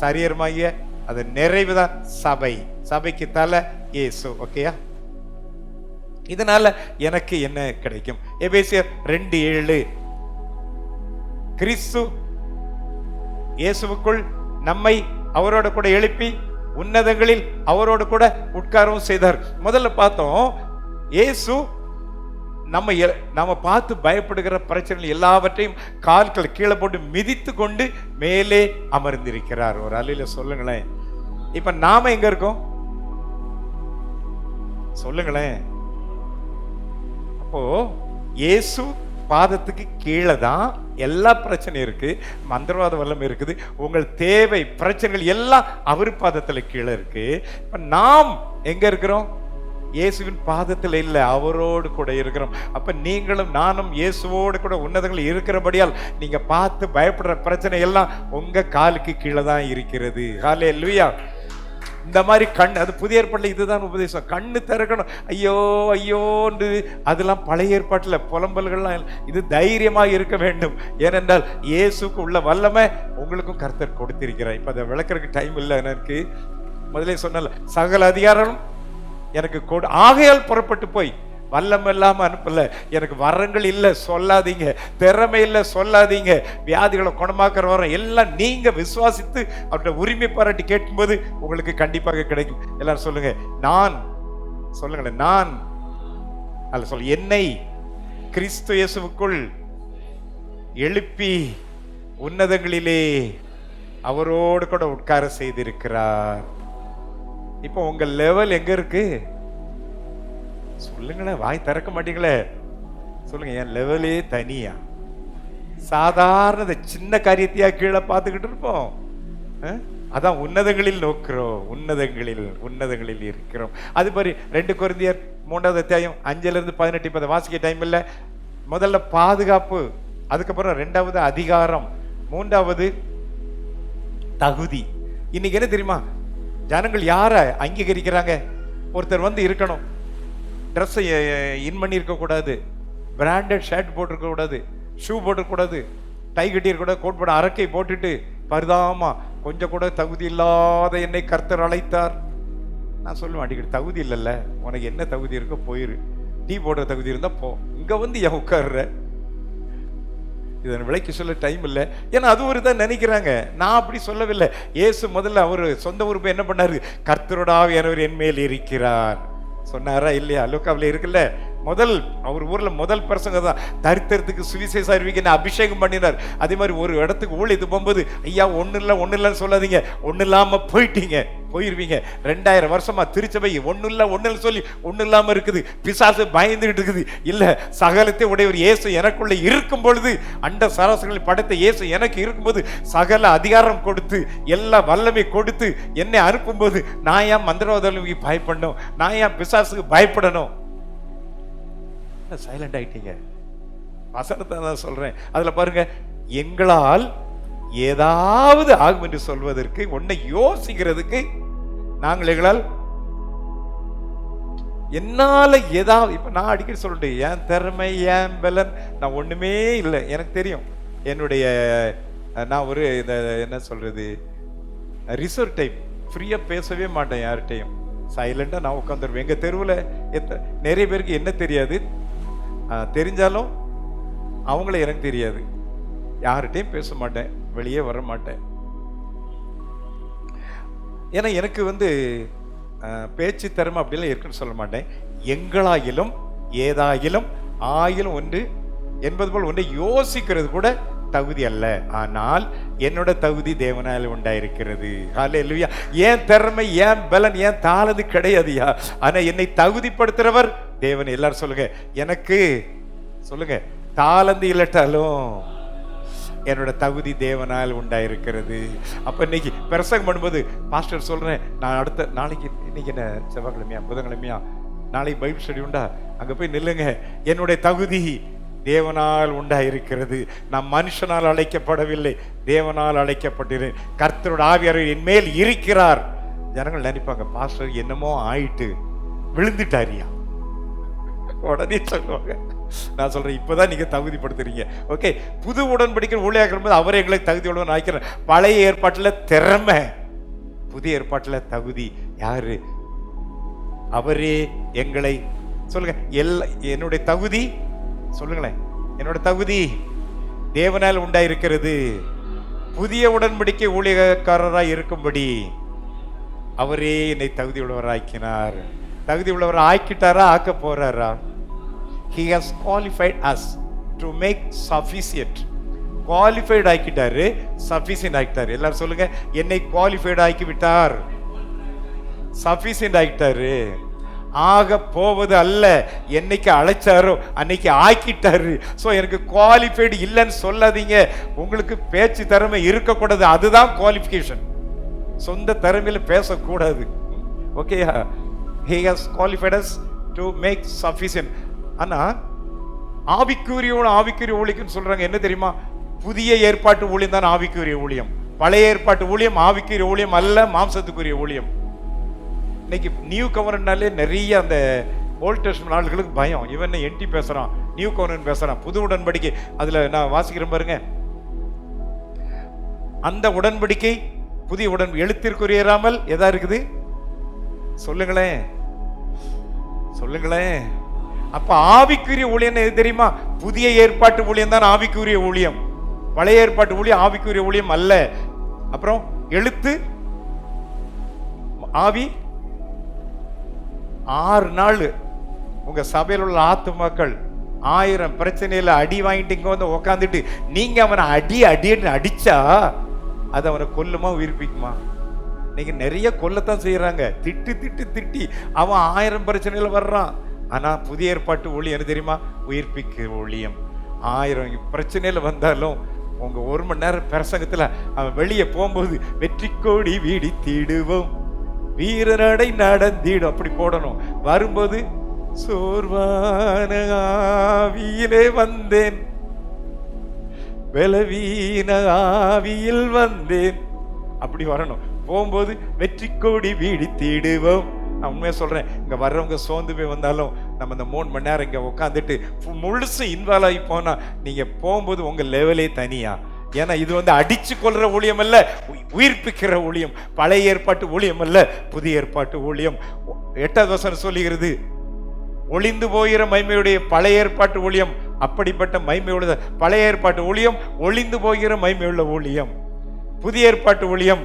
Speaker 2: சரீரமாகிய அது நிறைவுதான் சபை. சபைக்கு தலை இயேசு. ஓகேயா? இதனால எனக்கு என்ன கிடைக்கும்? எபேசியர் 2:7 கிறிஸ்து இயேசுவுக்குள் நம்மை அவரோட கூட எழுப்பி உன்னதங்களில் அவரோடு கூட உட்காரவும் செய்தார். முதல்ல பார்த்தோம், இயேசு நம்ம பார்த்து பயப்படுகிற பிரச்சனைகள் எல்லாவற்றையும் கால்கள் கீழே போட்டு மிதித்து கொண்டு மேலே அமர்ந்திருக்கிறார். ஒரு அலையில சொல்லுங்களேன். இப்ப நாம எங்க இருக்கோம் சொல்லுங்களேன். அப்போ இயேசு பாதத்துக்கு கீழே தான் எல்லா பிரச்சனையும் இருக்கு, மந்திரவாத வல்லம் இருக்குது, உங்கள் தேவை பிரச்சனைகள் எல்லாம் அவர் பாதத்துல கீழே இருக்கு. இப்ப நாம் எங்க இருக்கிறோம்? இயேசுவின் பாதத்தில் இல்லை, அவரோடு கூட இருக்கிறோம். அப்ப நீங்களும் நானும் இயேசுவோடு கூட உன்னதங்கள் இருக்கிறபடியால் நீங்க பார்த்து பயப்படுற பிரச்சனை எல்லாம் உங்க காலுக்கு கீழே தான் இருக்கிறது. ஹல்லேலூயா. இந்த மாதிரி அது புதிய ஏற்பாட்டில் இதுதான் உபதேசம். கண்ணு திறக்கணும். ஐயோ ஐயோன்னு அதெல்லாம் பழைய ஏற்பாட்டில் புலம்பல்கள்லாம். இது தைரியமாக இருக்க வேண்டும். ஏனென்றால் இயேசுக்கு உள்ள வல்லமை உங்களுக்கும் கர்த்தர் கொடுத்திருக்கிறார். இப்போ அதை விளக்குறதுக்கு டைம் இல்லை எனக்கு. முதலே சொன்னல, சகல அதிகாரம் எனக்கு ஆகையால் புறப்பட்டு போய் வல்லமை இல்லாம அனுப்பல. எனக்கு வரங்கள் இல்லை சொல்லாதீங்க, திறமை இல்லை சொல்லாதீங்க, வியாதிகளை குணமாக்குற வரம் எல்லாம் நீங்க விசுவாசித்து அவர்கிட்ட உரிமை பாராட்டி கேட்கும்போது உங்களுக்கு கண்டிப்பாக கிடைக்கும். எல்லாரும் சொல்லுங்க, நான் சொல்லுங்களேன், நான் அல்ல சொல்ல, என்னை கிறிஸ்து இயேசுவுக்குள் எழுப்பி உன்னதங்களிலே அவரோடு கூட உட்கார செய்திருக்கிறார். இப்போ உங்க லெவல் எங்க இருக்கு சொல்லுங்களேன். வாய் திறக்க மாட்டீங்களே. சொல்லுங்க, என் லெவலே தனியா. சாதாரண சின்ன காரியத்தையா கீழே பார்த்துக்கிட்டு இருப்போம். அதான் உன்னதங்களில் நோக்கிறோம், உன்னதங்களில் இருக்கிறோம். அது மாதிரி 2 கொரிந்தியர் 3வது அத்தியாயம் 5-18 இப்ப வாசிக்க டைம் இல்லை. முதல்ல பாதுகாப்பு, அதுக்கப்புறம் 2வது அதிகாரம், 3வது தகுதி. இன்னைக்கு என்ன தெரியுமா, ஜனங்கள் யாரை அங்கீகரிக்கிறாங்க? ஒருத்தர் வந்து இருக்கணும், ட்ரெஸ்ஸை இன் பண்ணி இருக்கக்கூடாது, பிராண்டட் ஷர்ட் போட்டிருக்க கூடாது, ஷூ போட்டிருக்கூடாது, டை கட்டி இருக்கக்கூடாது, கோட் போட அரக்கை போட்டுட்டு பரிதாமா கொஞ்சம் கூட தகுதி இல்லாத என்னை கர்த்தர் அழைத்தார். நான் சொல்லுவேன் அடிக்கடி, தகுதி இல்லைல்ல, உனக்கு என்ன தகுதி இருக்கோ போயிரு. டீ போடுற தகுதி இருந்தா போ, இங்க வந்து ஏன் உட்கார்ற? இதன் விலைக்கு சொல்ல டைம் இல்லை. ஏன்னா அது ஒரு தான் நினைக்கிறாங்க. நான் அப்படி சொல்லவில்லை. இயேசு முதல்ல அவர் சொந்த உறுப்பை என்ன பண்ணாரு? கர்த்தரோட ஆவியானவர் என் மேல் இருக்கிறார் சொன்னாரா இல்லையா? லூக்காவில் இருக்குல்ல, முதல் அவர் ஊர்ல முதல் பிரசங்க தான் தரித்திரத்துக்கு சுவிசேஷம் அறிவிக்க அபிஷேகம் பண்ணினார். அதே மாதிரி ஒரு இடத்துக்கு ஊழியத்து போகும்போது, ஐயா ஒண்ணு இல்லைன்னு சொல்லாதீங்க, ஒண்ணு இல்லாம போயிருவீங்க. 2000 வருஷமா திருச்சபை ஒண்ணு இல்ல சொல்லி ஒண்ணு இல்லாம இருக்குது. பிசாசு பயந்துகிட்டு இருக்குது. இல்ல, சகலத்தை உடையவர் இயேசு எனக்குள்ள இருக்கும் பொழுது, அண்ட சராசரங்களை படைத்த இயேசு எனக்கு இருக்கும்போது சகல அதிகாரம் கொடுத்து எல்லா வல்லமை கொடுத்து என்னை அனுப்பும்போது நான் ஏன் மந்திரவாதிகளுக்கு பயப்படணும்? நான் ஏன் பிசாசுக்கு பயப்படணும்? சைலண்ட் ஆயிட்டீங்க. வசனத்தை நான் சொல்றேன். அதுல பாருங்க, எங்களால் ஏதாவது ஆகும் என்று சொல்வதற்கு, ஒன்னை யோசிக்கிறதுக்கு நாங்கள் எங்களால் என்னால ஏதாவது, இப்ப நான் அடிக்கடி சொல்றேன், என் திறமை என் பலன் நான் ஒண்ணுமே இல்லை. எனக்கு தெரியும் என்னுடைய, நான் ஒரு இந்த என்ன சொல்றது, ரிசர்வ் டைப், ஃப்ரீயா பேசவே மாட்டேன் யார்கிட்டையும். சைலண்டா நான் உட்காந்துருவேன். எங்க தெருவில் நிறைய பேருக்கு என்ன தெரியாது, தெரிஞ்சாலும் அவங்கள எனக்கு தெரியாது. யார்கிட்டையும் பேச மாட்டேன், வெளியே வர மாட்டேன். ஏன்னா எனக்கு வந்து பேச்சு திறமை அப்படிலாம் இருக்குன்னு சொல்ல மாட்டேன். எங்களாயிலும் ஏதாயிலும் ஆயிலும் ஒன்று என்பது போல் ஒன்றை யோசிக்கிறது கூட தகுதி அல்ல. ஆனால் என்னோட தகுதி தேவனால் உண்டாயிருக்கிறது. ஹல்லேலூயா. ஏன் திறமை ஏன் பலன் ஏன் தாளது கிடையாதுயா. ஆனா என்னை தகுதிப்படுத்துறவர் தேவன். எல்லாரும் சொல்லுங்க, எனக்கு சொல்லுங்க, தாளந்து இல்லட்டாலும் என்னோட தகுதி தேவனால் உண்டாயிருக்கிறது. அப்ப இன்னைக்கு பிரசங்கம் பண்ணும்போது பாஸ்டர் சொல்றேன், நான் அடுத்த நாளைக்கு, இன்னைக்கு என்ன செவ்வாய்க்கிழமையா புதன்கிழமையா, நாளைக்கு பைபிள் ஸ்டடி உண்டா, அங்க போய் நில்லுங்க. என்னுடைய தகுதி தேவனால் உண்டாயிருக்கிறது. நான் மனுஷனால் அழைக்கப்படவில்லை, தேவனால் அழைக்கப்பட்டிருக்கிறேன். கர்த்தரோட ஆவியானவர் என் மேல் இருக்கிறார். ஜனங்கள் நினைப்பாங்க, பாஸ்டர் என்னமோ ஆயிட்டு விழுந்துட்டாரியா. உடனே சொல்லுவாங்க. நான் சொல்றேன், இப்பதான் நீங்க தகுதிப்படுத்துறீங்க. ஓகே, புது உடன்படிக்கை ஊழியர்கள் போது அவரே எங்களை தகுதி உள்ள ஆக்கிறார். பழைய ஏற்பாட்டுல திறமை, புதிய ஏற்பாட்டுல தகுதி யாரு? அவரே எங்களை, சொல்லுங்க, என்னுடைய தகுதி சொல்லுங்களேன், என்னோட தகுதி தேவனால் உண்டாயிருக்கிறது. புதிய உடன்படிக்கை ஊழியக்காரராய் இருக்கும்படி அவரே என்னை தகுதி உள்ளவராக்கினார். தகுதி உள்ளவர் ஆக்கிட்டாரா, ஆக்க போறாரா? He has qualified us to make sufficient. Qualified ஆக்கிட்டாரு, sufficient ஆக்கிட்டாரு. எல்லாரும் சொல்லுங்க, என்னை qualified ஆக்கி விட்டார், sufficient ஆக்கிட்டாரு. ஆக போவது அல்ல, என்னைக்கு அழைச்சாரோ அன்னைக்கு ஆக்கிட்டாரு. ஸோ எனக்கு குவாலிஃபைடு இல்லைன்னு சொல்லாதீங்க. உங்களுக்கு பேச்சு திறமை இருக்கக்கூடாது, அதுதான் குவாலிஃபிகேஷன். சொந்த திறமையில பேசக்கூடாது. ஓகேயா? He has qualified us to make sufficient. ஆனா ஆவிக்குரிய ஊழியம்னு சொல்றாங்க. என்ன தெரியுமா? புதிய ஏற்பாட்டு ஊழியம் தான் ஆவிக்குரிய ஊழியம். பழைய ஏற்பாட்டு ஊழியம் ஆவிக்குரிய ஊழியம் அல்ல, மாம்சத்துக்குரிய ஊழியம். இன்னைக்கு நியூ கவர்னாலே நிறைய அந்த ஓல்ட் டெஸ்டமென்ட் ஆளுகளுக்கு பயம். இவன் என்டி பேசுறான், நியூ கவர்னன் பேசுறான், புது உடன்படிக்கை. அதுல நான் வாசிக்கிறேன் பாருங்க, அந்த உடன்படிக்கை புதிய எழுத்திற்குரியராமல் எதா இருக்குது? சொல்லுங்களேன். அப்ப ஆவிக்குரிய ஊழியம் எது தெரியுமா? புதிய ஏற்பாட்டு ஊழியம் தான் ஆவிக்குரிய ஊழியம். பழைய ஏற்பாட்டு ஊழியம் ஆவிக்குரிய ஊழியம் அல்ல. அப்புறம் எழுத்து ஆவி. 6 நாள் உங்க சபையில் உள்ள ஆத்துமாக்கள் 1000 பிரச்சனையில அடி வாங்கிட்டு இங்க வந்து உக்காந்துட்டு நீங்க அவனை அடின்னு அடிச்சா அது அவனை கொல்லுமா உயிர்ப்பிக்குமா? நீங்க நிறைய கொல்லத்தான் செய்யறாங்க. திட்டி அவன் 1000 பிரச்சனையில வர்றான். ஆனா புதிய ஏற்பாட்டு ஊழியம் என்ன தெரியுமா? உயிர்ப்பிக்க ஊழியம். 1000 பிரச்சனையில வந்தாலும் உங்க 1 மணி நேரம் பிரசங்கத்துல அவன் வெளியே போகும்போது வெற்றி கோடி வீடி தீடுவோம், வீரநடை நடந்திடும் அப்படி போடணும். வரும்போது சோர்வான ஆவியிலே வந்தேன், பலவீன ஆவியில் வந்தேன் அப்படி வரணும். போகும்போது வெற்றி கோடி வீடி தீடுவோம். நான் உண்மையா சொல்றேன், இங்க வர்றவங்க சோர்ந்து போய் வந்தாலும் நம்ம இந்த 3 மணி நேரம் இங்க உட்காந்துட்டு முழுசு இன்வால்வ் ஆகி போனா நீங்க போகும்போது உங்க லெவலே தனியா. ஏன்னா இது அடிச்சு கொள்ற ஊழியம் அல்ல, உயிர்ப்பிக்கிற ஊழியம். பழைய ஏற்பாட்டு ஊழியம் அல்ல, புதிய ஏற்பாட்டு ஊழியம். 8வது வசனம் சொல்லுகிறது, ஒளிந்து போகிற மகிமையுடைய பழைய ஏற்பாட்டு ஊழியம் அப்படிப்பட்ட மகிமையுள்ள பழைய ஏற்பாட்டு ஊழியம், ஒளிந்து போகிற மகிமையுள்ள ஊழியம். புதிய ஏற்பாட்டு ஊழியம்,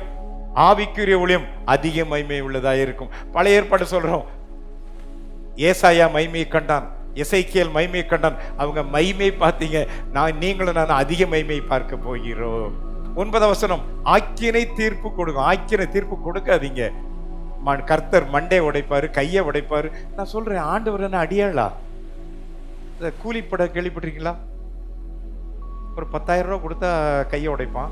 Speaker 2: ஆவிக்குரிய ஊழியம் அதிக மகிமை உள்ளதாக இருக்கும். பழைய ஏற்பாடு சொல்றோம், ஏசாயா மகிமையை கண்டான், எசேக்கியேல் மகிமையை கண்டான். அவங்க மகிமை பார்த்தீங்க, நீங்களும் நான் அதிக மகிமை பார்க்க போகிறோம். 9வது வசனம், ஆக்கினை தீர்ப்பு கொடுக்கும். ஆக்கினை தீர்ப்பு கொடுக்காதீங்க. கர்த்தர் மண்டை உடைப்பாரு, கையை உடைப்பாரு. நான் சொல்றேன், ஆண்டவர் என்ன அடியாளா? கூலிப்பட கேள்விப்பட்டிருக்கீங்களா? ஒரு 10,000 ரூபா கொடுத்தா கையை உடைப்பான்,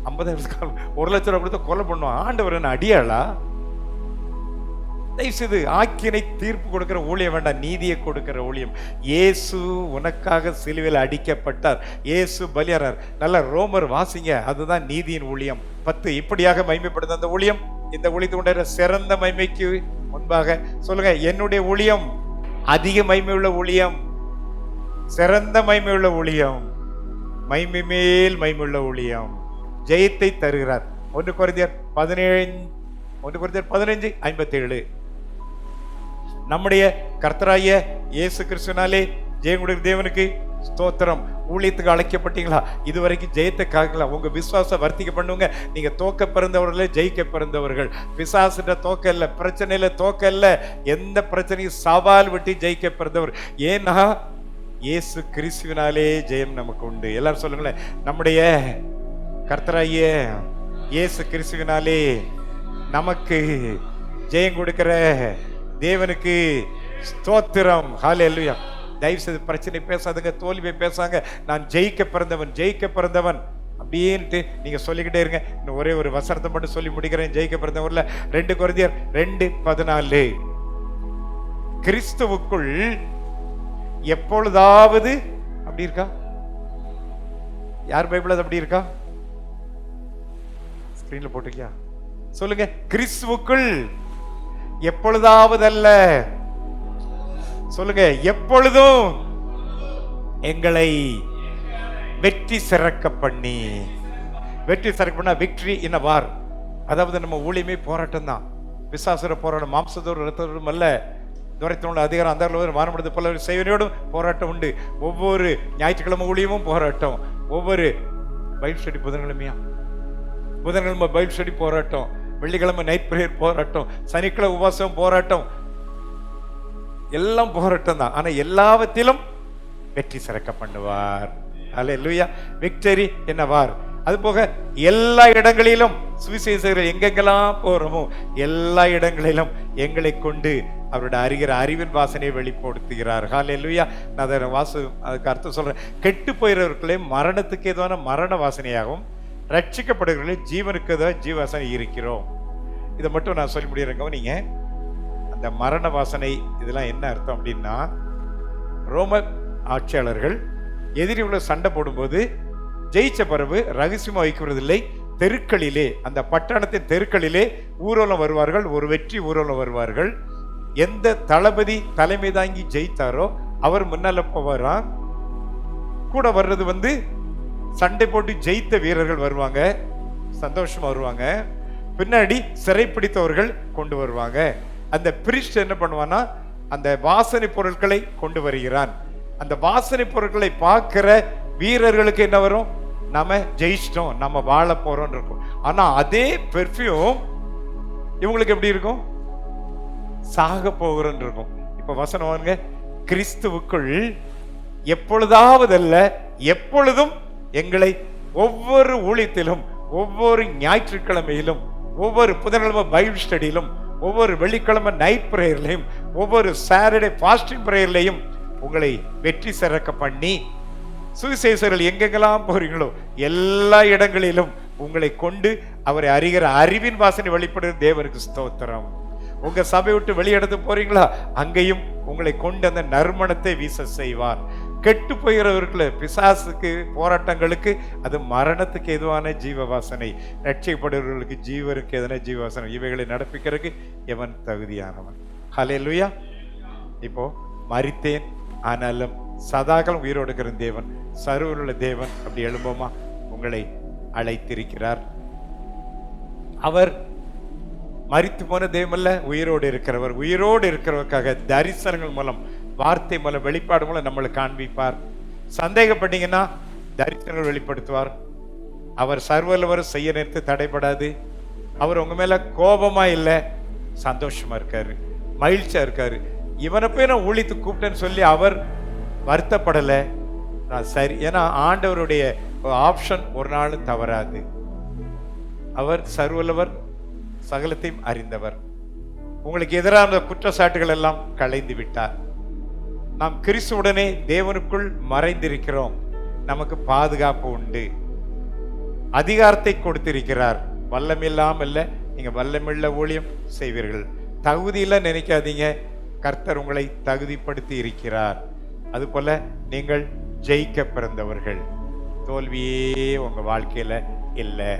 Speaker 2: 50,000 1 லட்சம் ரூபா கொடுத்தா கொலை பண்ணுவான். ஆண்டவர் என்ன அடியாளா? தயவுசெய்து ஆக்கினை தீர்ப்பு கொடுக்கிற ஊழியம் வேண்டாம், நீதியை கொடுக்கிற ஊழியம். இயேசு உனக்காக சிலுவையில் அடிக்கப்பட்டார், இயேசு பலியானார். நல்ல ரோமர் வாசிங்க, அதுதான் நீதியின் ஊழியம். 10 இப்படியாக மகிமைப்படுத்த அந்த ஊழியம். இந்த ஊழியத்தை கொண்ட சிறந்த மகிமைக்கு முன்பாக சொல்லுங்க, என்னுடைய ஊழியம் அதிக மகிமை உள்ள ஊழியம், சிறந்த மகிமை உள்ள ஊழியம், மகிமை மேல் மகிமை உள்ள ஊழியம், ஜெயத்தை தருகிறார். 1 கொரிந்தியர் 15:57. நம்முடைய கர்த்தராகிய இயேசு கிறிஸ்துவினாலே ஜெயம் கொடுக்கிற தேவனுக்கு ஸ்தோத்திரம். ஊழியத்துக்கு அழைக்கப்பட்டீங்களா? இதுவரைக்கும் ஜெயத்தை காக்கலாம். உங்க விசுவாச வர்த்திக்க பண்ணுங்க. நீங்க தோக்க பிறந்தவர்களே, ஜெயிக்க பிறந்தவர்கள். பிசாசுட தோக்க இல்ல, பிரச்சனையில தோக்க இல்ல, எந்த பிரச்சனையும் சவால் விட்டு ஜெயிக்க பிறந்தவர். ஏன்னா இயேசு கிறிஸ்துவினாலே ஜெயம் நமக்கு உண்டு. எல்லாரும் சொல்லுங்களேன், நம்முடைய கர்த்தராகிய இயேசு கிறிஸ்துவினாலே நமக்கு ஜெயம் கொடுக்கிற தேவனுக்கு ஸ்தோத்திரம். ஹல்லேலூயா. தயவு செய்து பிரச்சனை பேசாதுங்க, தோல்வியை பேசாங்க. நான் ஜெயிக்க பிறந்தவன், ஜெயிக்க பிறந்தவன் அப்படின்ட்டு நீங்க சொல்லிக்கிட்டே இருங்க. இன்னும் ஒரே ஒரு வசனத்தை மட்டும் சொல்லி முடிக்கிறேன். ஜெயிக்க பிறந்தவர்ல 2 கொரிந்தியர் 2:14, கிறிஸ்துவுக்குள் எப்பொழுதாவது, அப்படி இருக்கா? யார் பைபிள் அப்படி இருக்கா? ஸ்கிரீன்ல போட்டிருக்கியா? சொல்லுங்க, கிறிஸ்துவுக்குள் எப்பொழுதாவது அல்ல, சொல்லுங்க, எப்பொழுதும் எங்களை வெற்றி சிறக்க பண்ணி. வெற்றி சிறக்க பண்ணா விக்டரி இன் a war. அதாவது நம்ம ஊழியமே போராட்டம் தான். பிசாசுர போராட்டம், மாம்சத்தோடு ரத்தத்தோடும் அல்ல, துரைத்தோடு அதிகாரம் அந்த மானப்படுத்த பல செய்வனோடும் போராட்டம் உண்டு. ஒவ்வொரு ஞாயிற்றுக்கிழமை ஊழியமும் போராட்டம். ஒவ்வொரு பைபிள் ஸ்டடி புதன்கிழமை பைபிள் ஸ்டடி போராட்டம், வெள்ளிக்கிழமை நைட் பிரேயர் போராட்டம், சனிக்கிழமை உபவாசம் போராட்டம், எல்லாம் போராட்டம் தான். ஆனா எல்லாவற்றிலும் வெற்றி சிறக்க பண்ணுவார். அல்லேலூயா. Victory in a war. அது போக எல்லா இடங்களிலும் சுவிசேஷகர்கள் எங்கெங்கெல்லாம் போறோமோ எல்லா இடங்களிலும் எங்களை கொண்டு அவருடைய அறிவின் வாசனையை வெளிப்படுத்துகிறார். ஹல்லேலூயா. நான் அதை அதுக்கு அர்த்தம் சொல்றேன். கெட்டு போயிறவர்களே மரணத்துக்கு ஏதுவான மரண வாசனையாகவும், ரட்சிக்கப்படுகிறவர்களே ஜீவனுக்கு ஏதாவது ஜீவ வாசனை இருக்கிறோம். இதை மட்டும் நான் சொல்லி முடியறேங்க. நீங்க அந்த மரண வாசனை இதெல்லாம் என்ன அர்த்தம் அப்படின்னா, ரோம ஆட்சியாளர்கள் எதிரி உள்ள சண்டை போடும்போது ஜெயிச்ச பிறகு ரகசியமா வைக்கிறதில்லை, தெருக்களிலே, அந்த பட்டணத்தின் தெருக்களிலே ஊர்வலம் வருவார்கள், ஒரு வெற்றி ஊர்வலம் வருவார்கள். எந்த தளபதி தலைமை தாங்கி ஜெயித்தாரோ அவர் முன்னால போவாராம். கூட வர்றது சண்டை போட்டு ஜெயித்த வீரர்கள் வருவாங்க, சந்தோஷமா வருவாங்க. பின்னாடி சிறைப்பிடித்தவர்கள் கொண்டு வருவாங்க. அந்த பிரிஸ்ட் என்ன பண்ணுவான்னா, அந்த வாசனை பொருட்களை கொண்டு வருகிறான். அந்த வாசனை பொருட்களை பார்க்கிற வீரர்களுக்கு என்ன வரும்? நாம ஜெயிச்சிட்டோம், நம்ம வாழ போறோம் இருக்கும். ஆனா அதே பெர்ஃபியூம் இவங்களுக்கு எப்படி இருக்கும்? சாக போகிறோம் இருக்கும். இப்ப வசனம் வாங்க, கிறிஸ்துவுக்குள் எப்பொழுதாவது அல்ல எப்பொழுதும் எங்களை ஒவ்வொரு ஊழியத்திலும், ஒவ்வொரு ஞாயிற்றுக்கிழமையிலும், ஒவ்வொரு புதன்கிழமை பைபிள் ஸ்டடியிலும், ஒவ்வொரு வெள்ளிக்கிழமை நைட் பிரேயர்லையும், ஒவ்வொரு சாட்டர்டே ஃபாஸ்டிங் பிரேயர்லையும் உங்களை வெற்றி சிறக்க பண்ணி சுவிசேஷர்கள் எங்கெங்கெல்லாம் போறீங்களோ எல்லா இடங்களிலும் உங்களை கொண்டு அவரை அறிகிற அறிவின் வாசனை வெளிப்படுகிற தேவனுக்கு ஸ்தோத்திரம். உங்க சபை விட்டு வெளியிடத்து போறீங்களா, அங்கேயும் உங்களை கொண்டு அந்த நறுமணத்தை வீச செய்வார். கெட்டு போகிறவர்களுக்கு, பிசாசுக்கு, போராட்டங்களுக்கு அது மரணத்துக்கு எதுவான ஜீவ வாசனை, ரட்சிக்கப்படுகிறவர்களுக்கு ஜீவனுக்கு எதன ஜீவ வாசனை. இவைகளை நடப்பிக்கிறதுக்கு எவன் தகுதியானவன்? ஹல்லேலூயா. இப்போ மரித்தேன் ஆனாலும் சதாகாலம் உயிரோடு இருக்கிற தேவன், சர்வருள்ள தேவன் அப்படி எழும்போமா உங்களை அழைத்திருக்கிறார். அவர் மரித்து போன தேவமல்ல, உயிரோடு இருக்கிறவர். உயிரோடு இருக்கிறவருக்காக தரிசனங்கள் மூலம், வார்த்தை மூலம், வெளிப்பாடு மூலம் நம்மளை காண்பிப்பார். சந்தேகப்பட்டீங்கன்னா தரிசனங்கள் வெளிப்படுத்துவார். அவர் சர்வலவர், செய்ய நிறுத்து தடைபடாது. அவர் உங்க மேல கோபமா இல்லை, சந்தோஷமா இருக்காரு, மகிழ்ச்சியா இருக்காரு. இவனை போய் நான் ஊழித்து கூப்பிட்டேன்னு சொல்லி அவர் வருத்தப்படலை. நான் சரி, ஏன்னா ஆண்டவருடைய ஆப்ஷன் ஒரு நாளும் தவறாது. அவர் சர்வலவர், சகலத்தையும் அறிந்தவர். உங்களுக்கு எதிரான குற்றச்சாட்டுகள் எல்லாம் களைந்து விட்டார். நாம் கிறிஸ்துவுடனே தேவனுக்குள் மறைந்திருக்கிறோம். நமக்கு பாதுகாப்பு உண்டு. அதிகாரத்தை கொடுத்திருக்கிறார். வல்லமில்லாமல் இல்லை, நீங்க வல்லமில்ல ஊழியம் செய்வீர்கள். தகுதியில நினைக்காதீங்க, கர்த்தர் உங்களை தகுதிப்படுத்தி இருக்கிறார். அதுபோல நீங்கள் ஜெயிக்க பிறந்தவர்கள். தோல்வியே உங்க வாழ்க்கையில இல்லை.